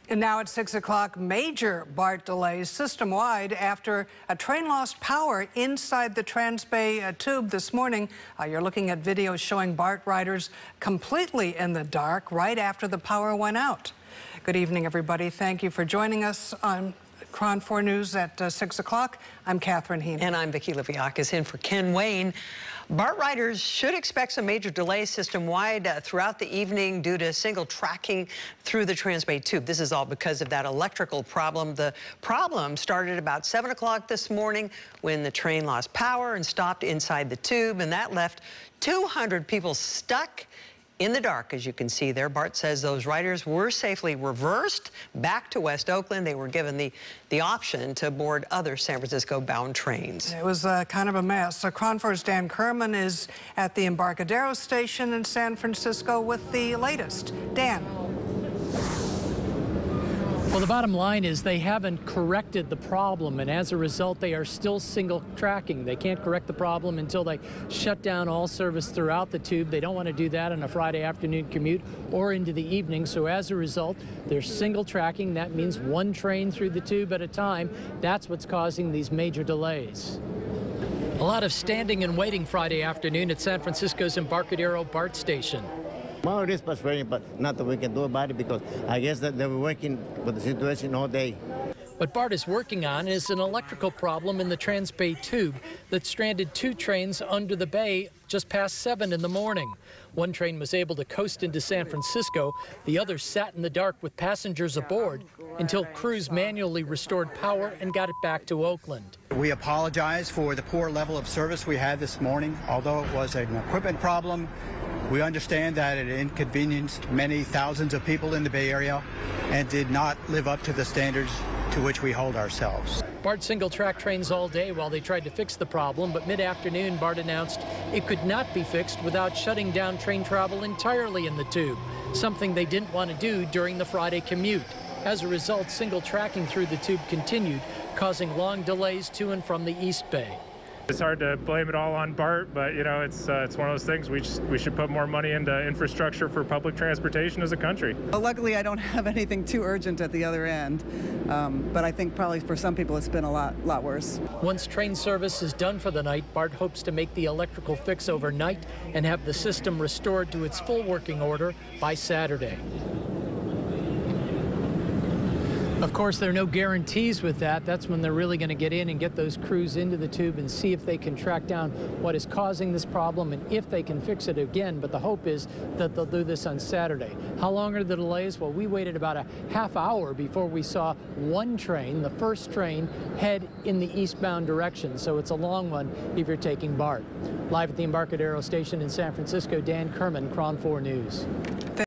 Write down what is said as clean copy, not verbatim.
And now at 6 o'clock, major BART delays system-wide after a train lost power inside the Transbay tube this morning. You're looking at videos showing BART riders completely in the dark right after the power went out. Good evening, everybody. Thank you for joining us on KRON 4 News at 6 o'clock. I'm Catherine Heen. And I'm Vicki Liviakis in for Ken Wayne. BART riders should expect some major delays system-wide throughout the evening due to single tracking through the Transbay tube. This is all because of that electrical problem. The problem started about 7 o'clock this morning when the train lost power and stopped inside the tube, and that left 200 people stuck in the dark, as you can see there. BART says those riders were safely reversed back to West Oakland. They were given the option to board other San Francisco-bound trains. It was kind of a mess. So KRON 4's Dan Kerman is at the Embarcadero station in San Francisco with the latest. Dan. Well, the bottom line is they haven't corrected the problem, and as a result, they are still single tracking. They can't correct the problem until they shut down all service throughout the tube. They don't want to do that on a Friday afternoon commute or into the evening. So as a result, they're single tracking. That means one train through the tube at a time. That's what's causing these major delays. A lot of standing and waiting Friday afternoon at San Francisco's Embarcadero BART station. Well, it is frustrating, but nothing we can do about it because I guess that they were working with the situation all day. What BART is working on is an electrical problem in the Transbay tube that stranded two trains under the bay just past 7 in the morning. One train was able to coast into San Francisco. The other sat in the dark with passengers aboard until crews manually restored power and got it back to Oakland. We apologize for the poor level of service we had this morning. Although it was an equipment problem, we understand that it inconvenienced many thousands of people in the Bay Area and did not live up to the standards to which we hold ourselves. BART single-track trains all day while they tried to fix the problem, but mid-afternoon BART announced it could not be fixed without shutting down train travel entirely in the tube, something they didn't want to do during the Friday commute. As a result, single tracking through the tube continued, causing long delays to and from the East Bay. It's hard to blame it all on BART, but you know, it's one of those things. We should put more money into infrastructure for public transportation as a country. Well, luckily, I don't have anything too urgent at the other end, but I think probably for some people it's been a lot worse. Once train service is done for the night, BART hopes to make the electrical fix overnight and have the system restored to its full working order by Saturday. Of course, there are no guarantees with that. That's when they're really going to get in and get those crews into the tube and see if they can track down what is causing this problem and if they can fix it again. But the hope is that they'll do this on Saturday. How long are the delays? Well, we waited about a half hour before we saw one train, the first train, head in the eastbound direction. So it's a long one if you're taking BART. Live at the Embarcadero station in San Francisco, Dan Kerman, KRON 4 News.